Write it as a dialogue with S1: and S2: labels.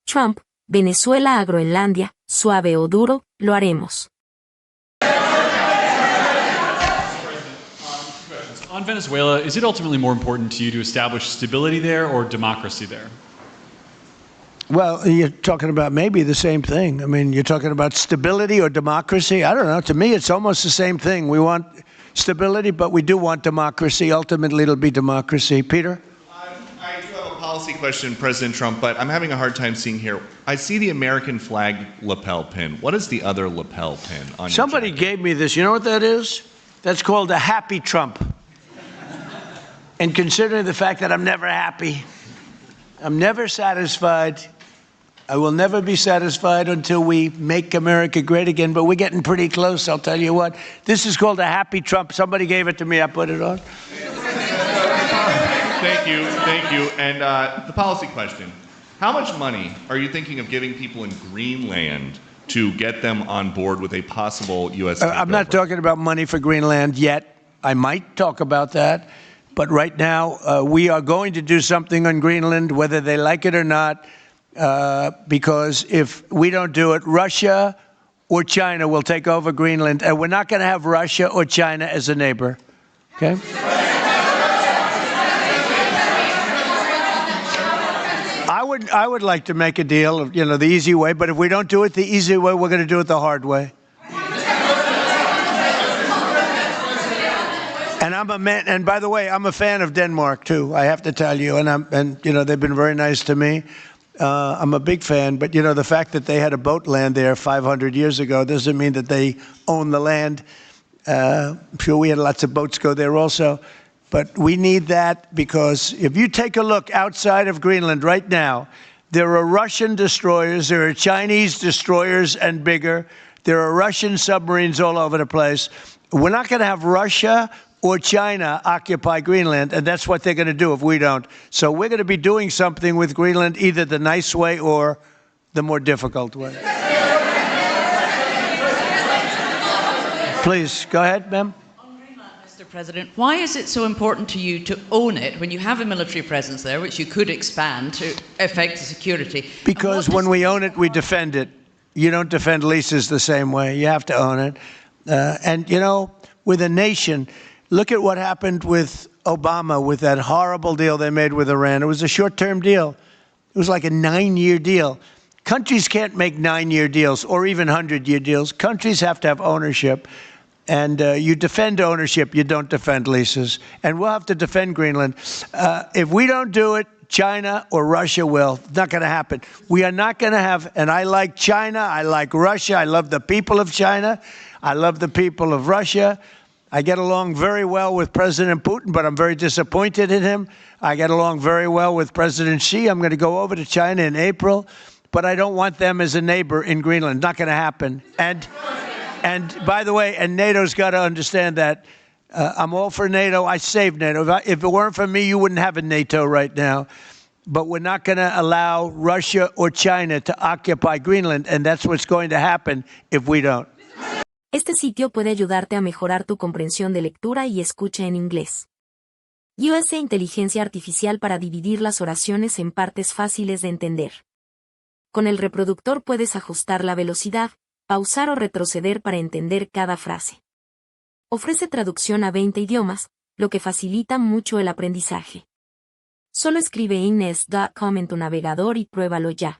S1: Trump, Venezuela a Groenlandia, suave o duro, lo haremos.
S2: On Venezuela, is it ultimately more important to you to establish stability there or democracy there?
S3: Well, you're talking about maybe the same thing. I mean, you're talking about stability or democracy. I don't know. To me, it's almost the same thing. We want stability, but we do want democracy. Ultimately, it'll be democracy. Peter?
S4: I do have a policy question, President Trump, but I'm having a hard time seeing here. I see the American flag lapel pin. What is the other lapel pin on
S3: Somebody
S4: your jacket?
S3: gave me this. You know what that is? That's called a happy Trump. And considering the fact that I'm never happy, I'm never satisfied, I will never be satisfied until we make America great again, but we're getting pretty close, I'll tell you what. This is called a happy Trump. Somebody gave it to me, I put it on.
S4: Thank you. And the policy question. How much money are you thinking of giving people in Greenland to get them on board with a possible U.S.
S3: I'm not talking about money for Greenland yet. I might talk about that. But right now, we are going to do something on Greenland, whether they like it or not, because if we don't do it, Russia or China will take over Greenland, and we're not going to have Russia or China as a neighbor. Okay? I would like to make a deal, the easy way, but if we don't do it the easy way, we're going to do it the hard way. And I'm a man, and by the way, I'm a fan of Denmark too. I have to tell you, and they've been very nice to me. I'm a big fan, but the fact that they had a boat land there 500 years ago doesn't mean that they own the land. I'm sure we had lots of boats go there also, but we need that because if you take a look outside of Greenland right now, there are Russian destroyers, there are Chinese destroyers and bigger, there are Russian submarines all over the place. We're not going to have Russia or China occupy Greenland, and that's what they're going to do if we don't. So we're going to be doing something with Greenland, either the nice way or the more difficult way. Please, go ahead, ma'am.
S5: On Greenland, Mr. President, why is it so important to you to own it when you have a military presence there, which you could expand to affect the security?
S3: Because when we own it, we defend it. You don't defend leases the same way. You have to own it. With a nation, look at what happened with Obama, with that horrible deal they made with Iran. It was a short-term deal. It was like a 9-year deal. Countries can't make 9-year deals or even 100-year deals. Countries have to have ownership. And you defend ownership, you don't defend leases. And we'll have to defend Greenland. If we don't do it, China or Russia will. It's not going to happen. We are not going to have, and I like China, I like Russia, I love the people of China, I love the people of Russia. I get along very well with President Putin, but I'm very disappointed in him. I get along very well with President Xi. I'm going to go over to China in April, but I don't want them as a neighbor in Greenland. Not going to happen. And by the way, and NATO's got to understand that. I'm all for NATO. I saved NATO. If it weren't for me, you wouldn't have a NATO right now. But we're not going to allow Russia or China to occupy Greenland, and that's what's going to happen if we don't.
S1: Este sitio puede ayudarte a mejorar tu comprensión de lectura y escucha en inglés. US Inteligencia Artificial para dividir las oraciones en partes fáciles de entender. Con el reproductor puedes ajustar la velocidad, pausar o retroceder para entender cada frase. Ofrece traducción a 20 idiomas, lo que facilita mucho el aprendizaje. Solo escribe inglés.com en tu navegador y pruébalo ya.